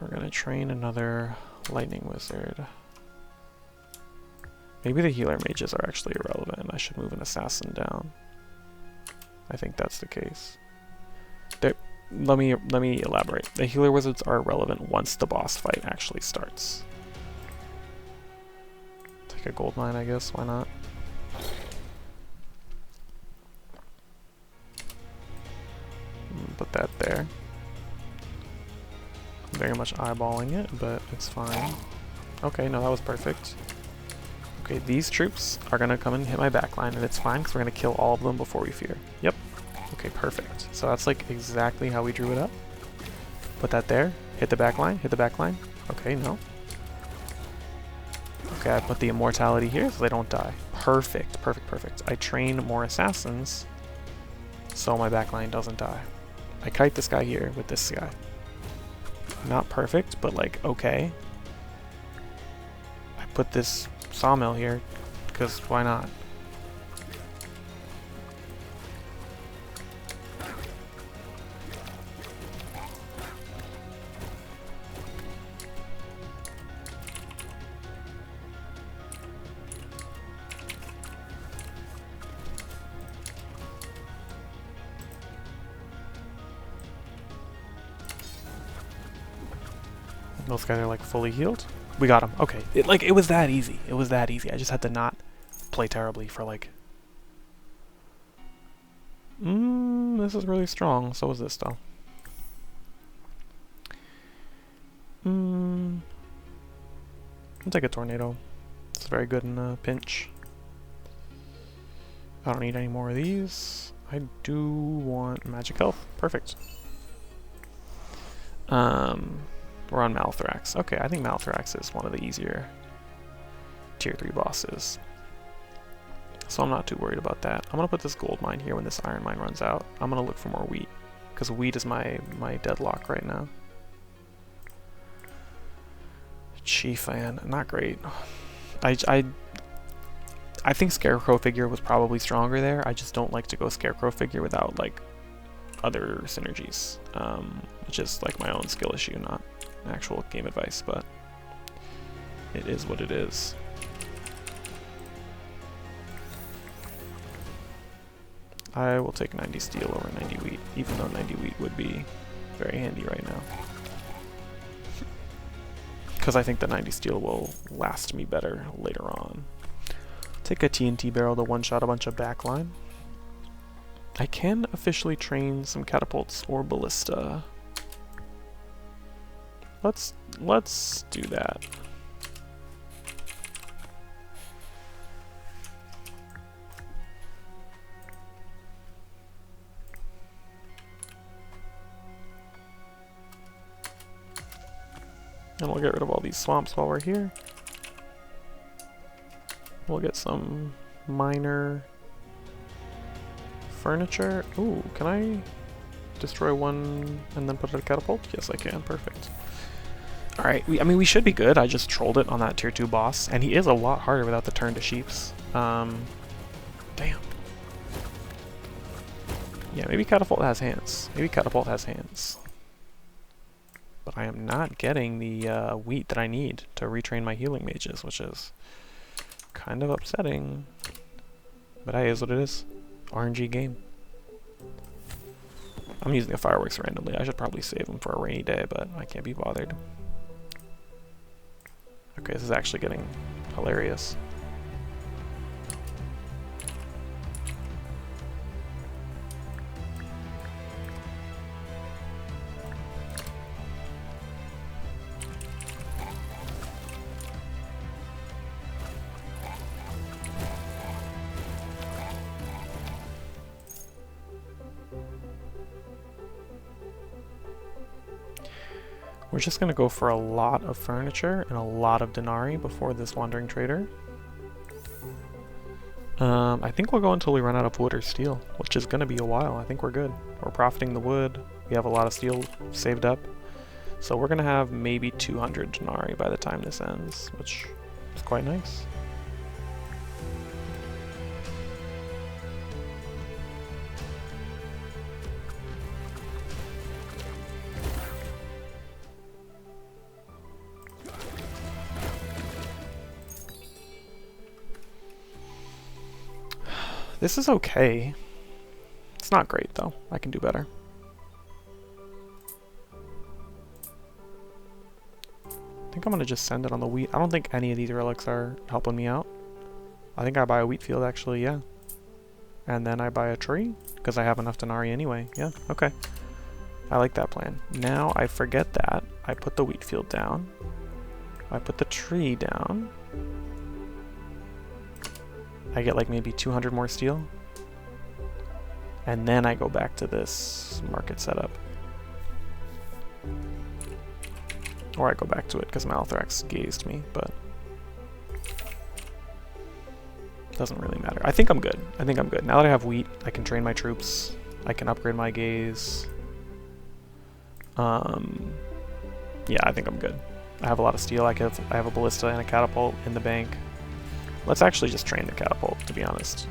We're gonna train another lightning wizard. Maybe the healer mages are actually irrelevant. I should move an assassin down. I think that's the case. Let me elaborate. The healer wizards are irrelevant once the boss fight actually starts. Take a gold mine, I guess. Why not? Put that there. I'm very much eyeballing it, but it's fine. Okay, no, that was perfect. Okay, these troops are gonna come and hit my backline, and it's fine because we're gonna kill all of them before we fear. Yep. Okay, perfect. So that's like exactly how we drew it up. Put that there. Hit the backline. Hit the backline. Okay, no. Okay, I put the immortality here so they don't die. Perfect, perfect, perfect. I train more assassins so my backline doesn't die. I kite this guy here with this guy. Not perfect, but like, okay. I put this sawmill here because why not? Those guys are like fully healed. We got him. Okay. It was that easy. It was that easy. I just had to not play terribly for like... this is really strong. So is this though. I'll take a tornado. It's very good in a pinch. I don't need any more of these. I do want magic health. Perfect. We're on Malathrax. Okay, I think Malathrax is one of the easier tier 3 bosses. So I'm not too worried about that. I'm gonna put this gold mine here when this iron mine runs out. I'm gonna look for more wheat, because wheat is my deadlock right now. Chief Ann, not great. I think Scarecrow figure was probably stronger there. I just don't like to go Scarecrow figure without like other synergies, which is like my own skill issue, not actual game advice, but it is what it is. I will take 90 steel over 90 wheat, even though 90 wheat would be very handy right now. Because I think the 90 steel will last me better later on. Take a TNT barrel to one-shot a bunch of backline. I can officially train some catapults or ballista. Let's do that. And we'll get rid of all these swamps while we're here. We'll get some minor furniture. Ooh, can I destroy one and then put it in a catapult? Yes, I can. Perfect. Alright, I mean, we should be good. I just trolled it on that tier 2 boss, and he is a lot harder without the turn to sheeps. Damn. Yeah, maybe Catapult has hands. Maybe Catapult has hands. But I am not getting the wheat that I need to retrain my healing mages, which is kind of upsetting. But hey, is what it is. RNG game. I'm using the fireworks randomly. I should probably save them for a rainy day, but I can't be bothered. Okay, this is actually getting hilarious. We're just going to go for a lot of furniture and a lot of denarii before this wandering trader. I think we'll go until we run out of wood or steel, which is going to be a while. I think we're good. We're profiting the wood. We have a lot of steel saved up. So we're going to have maybe 200 denarii by the time this ends, which is quite nice. This is okay. It's not great though. I can do better. I think I'm gonna just send it on the wheat. I don't think any of these relics are helping me out. I think I buy a wheat field actually, yeah. And then I buy a tree, because I have enough Denarii anyway. Yeah, okay. I like that plan. Now I forget that. I put the wheat field down. I put the tree down. I get like maybe 200 more steel. And then I go back to this market setup. Or I go back to it because Malathrax gazed me, but doesn't really matter. I think I'm good. I think I'm good. Now that I have wheat, I can train my troops. I can upgrade my gaze. Yeah, I think I'm good. I have a lot of steel. I have a ballista and a catapult in the bank. Let's actually just train the catapult, to be honest.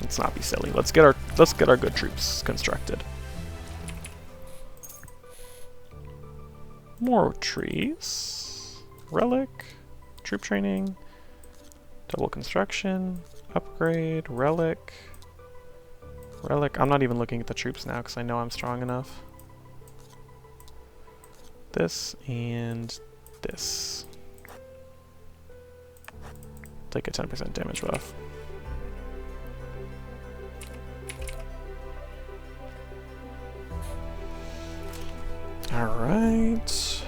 Let's not be silly. Let's get our good troops constructed. More trees. Relic. Troop training. Double construction. Upgrade. Relic. Relic. I'm not even looking at the troops now because I know I'm strong enough. This and this. Take a 10% damage buff. Alright.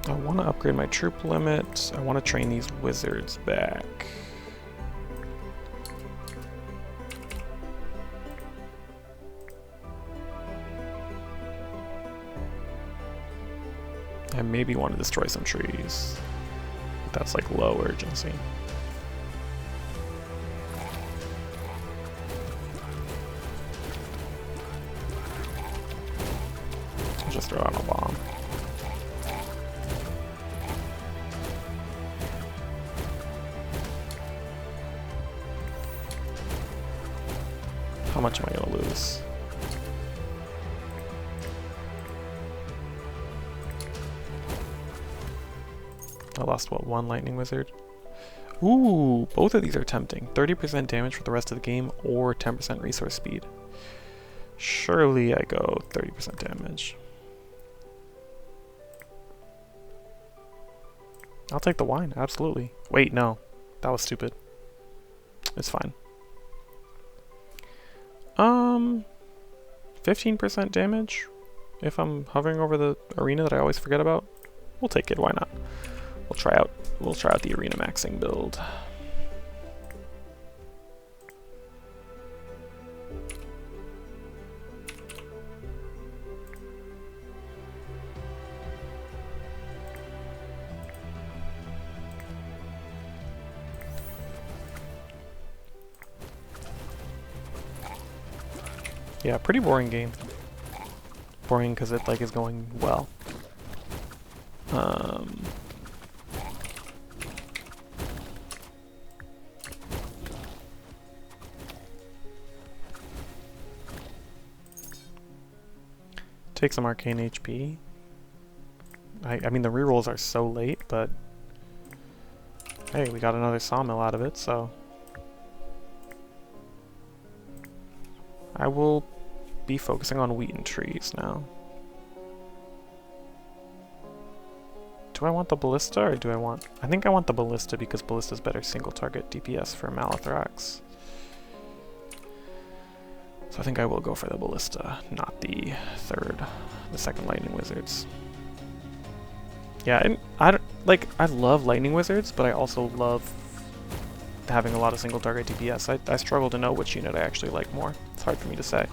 I want to upgrade my troop limit. I want to train these wizards back. I maybe want to destroy some trees. That's like low urgency. I'll just throw out a bomb. How much am I going to lose? I lost, what, one lightning wizard? Ooh, both of these are tempting. 30% damage for the rest of the game or 10% resource speed. Surely I go 30% damage. I'll take the wine, absolutely. Wait, no. That was stupid. It's fine. 15% damage if I'm hovering over the arena that I always forget about. We'll take it, why not? We'll try out the arena maxing build. Yeah, pretty boring game. Boring because it like is going well. Take some arcane HP. I mean the rerolls are so late, but hey, we got another sawmill out of it, so I will be focusing on wheat and trees now. Do I want the ballista or do I want... I think I want the ballista because ballista's better single target DPS for Malathrax. So I think I will go for the ballista, not the second lightning wizards. Yeah, and I love lightning wizards, but I also love having a lot of single target DPS. I struggle to know which unit I actually like more. It's hard for me to say.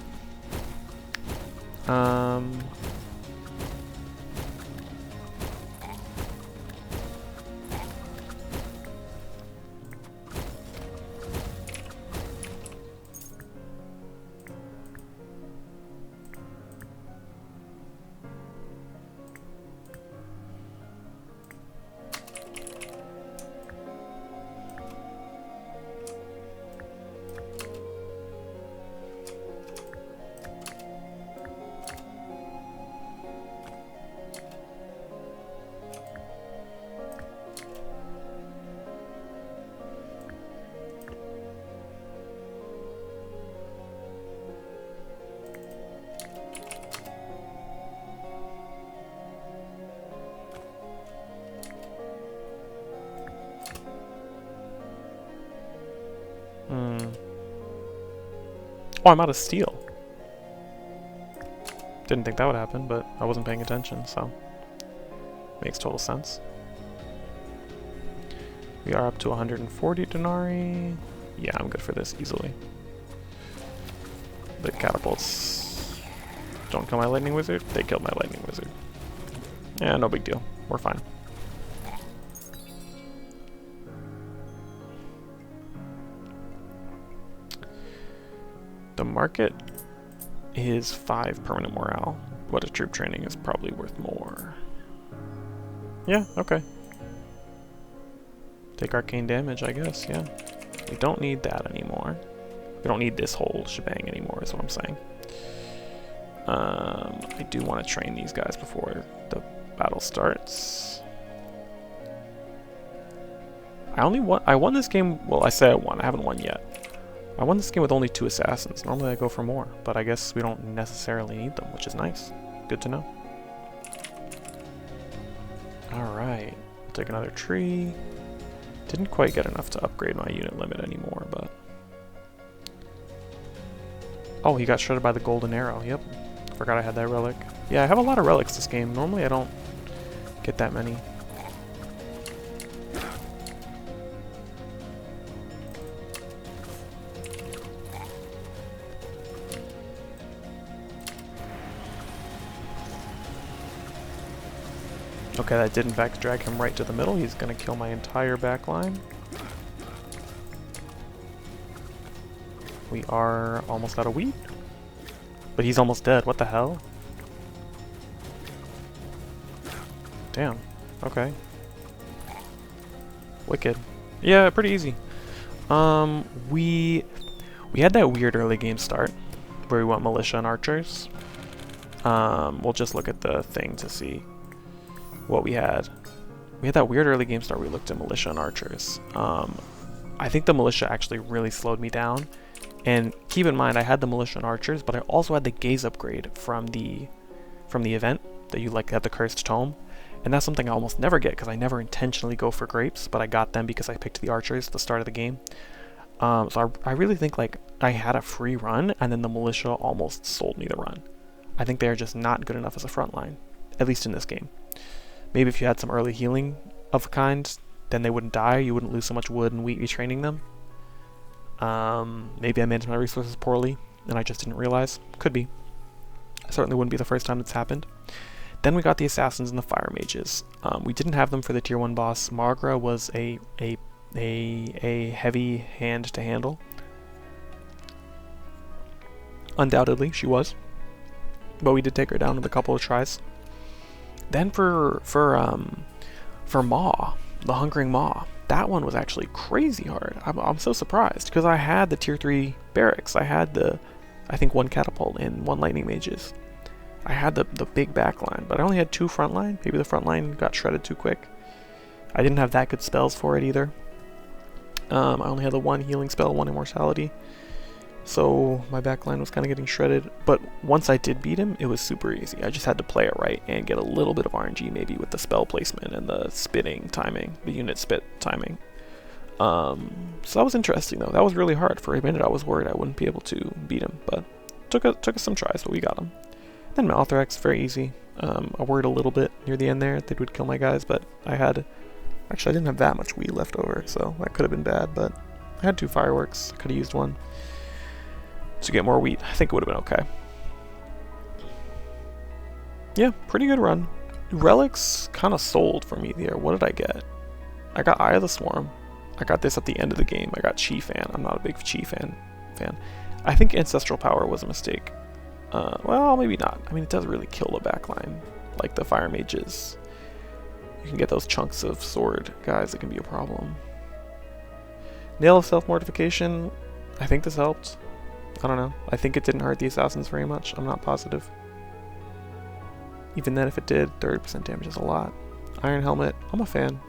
Oh, I'm out of steel. Didn't think that would happen, but I wasn't paying attention, so makes total sense. We are up to 140 denarii. Yeah, I'm good for this easily. The catapults don't kill my lightning wizard. They killed my lightning wizard. Yeah, no big deal. We're fine. The market is 5 permanent morale. What a troop training is probably worth more. Yeah, okay. Take arcane damage, I guess, yeah. We don't need that anymore. We don't need this whole shebang anymore, is what I'm saying. I do want to train these guys before the battle starts. I won this game, well, I say I won, I haven't won yet. I won this game with only 2 assassins. Normally I go for more, but I guess we don't necessarily need them, which is nice. Good to know. Alright, take another tree. Didn't quite get enough to upgrade my unit limit anymore, but... Oh, he got shredded by the golden arrow, yep. Forgot I had that relic. Yeah, I have a lot of relics this game. Normally I don't get that many. Okay, that did in fact drag him right to the middle. He's gonna kill my entire back line. We are almost out of wheat. But he's almost dead. What the hell? Damn. Okay. Wicked. Yeah, pretty easy. We had that weird early game start where we went militia and archers. We'll just look at the thing to see what we had. We had that weird early game start. We looked at militia and archers. I think the militia actually really slowed me down. And keep in mind, I had the militia and archers, but I also had the gaze upgrade from the event that you like have the cursed tome, and that's something I almost never get because I never intentionally go for grapes, but I got them because I picked the archers at the start of the game. So I really think like I had a free run, and then the militia almost sold me the run. I think they're just not good enough as a frontline, at least in this game. Maybe if you had some early healing of a kind, then they wouldn't die. You wouldn't lose so much wood and wheat retraining them. Maybe I managed my resources poorly and I just didn't realize. Could be. Certainly wouldn't be the first time it's happened. Then we got the assassins and the fire mages. We didn't have them for the tier 1 boss. Margra was a heavy hand to handle. Undoubtedly, she was. But we did take her down with a couple of tries. Then for Maw, the Hungering Maw, that one was actually crazy hard. I'm so surprised because I had the tier 3 barracks. I had I think 1 catapult and 1 lightning mages. I had the big backline, but I only had 2 frontline. Maybe the frontline got shredded too quick. I didn't have that good spells for it either. I only had the 1 healing spell, 1 immortality. So my backline was kind of getting shredded. But once I did beat him, it was super easy. I just had to play it right and get a little bit of RNG maybe with the spell placement and the spitting timing, the unit spit timing. So that was interesting though. That was really hard. For a minute I was worried I wouldn't be able to beat him, but took us some tries, but we got him. Then Malathrax, very easy. I worried a little bit near the end there that would kill my guys, but actually I didn't have that much wheat left over, so that could have been bad, but I had 2 fireworks. I could have used 1 to get more wheat. I think it would have been okay. Yeah, pretty good run. Relics kind of sold for me there. What did I get? I got Eye of the Swarm. I got this at the end of the game. I got Chi Fan. I'm not a big Chi fan. I think Ancestral Power was a mistake. Well, maybe not. I mean, it does really kill the backline. Like the Fire Mages. You can get those chunks of sword guys that can be a problem. Nail of Self-Mortification. I think this helped. I don't know. I think it didn't hurt the assassins very much. I'm not positive. Even then, if it did, 30% damage is a lot. Iron Helmet. I'm a fan.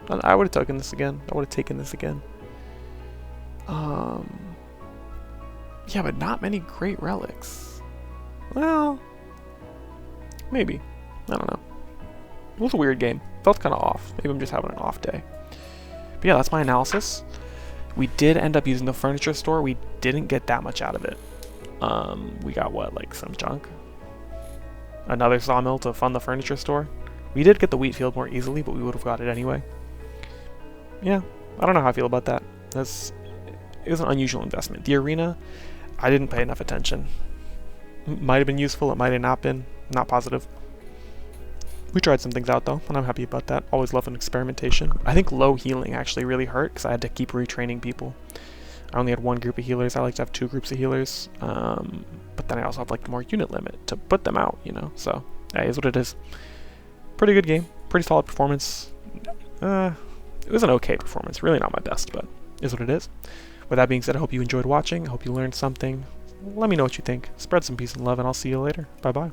I would have taken this again. Yeah, but not many great relics. Well, maybe. I don't know. It was a weird game. Felt kind of off. Maybe I'm just having an off day. But yeah, that's my analysis. We did end up using the furniture store. We didn't get that much out of it. We got what, like some junk? Another sawmill to fund the furniture store. We did get the wheat field more easily, but we would have got it anyway. Yeah, I don't know how I feel about that. It was an unusual investment. The arena, I didn't pay enough attention. Might have been useful, it might have not been. Not positive. We tried some things out though, and I'm happy about that. Always love an experimentation. I think low healing actually really hurt because I had to keep retraining people. I only had one group of healers. I like to have 2 groups of healers. But then I also have like more unit limit to put them out, you know? So, that is what it is. Pretty good game. Pretty solid performance. It was an okay performance. Really not my best, but is what it is. With that being said, I hope you enjoyed watching. I hope you learned something. Let me know what you think. Spread some peace and love, and I'll see you later. Bye-bye.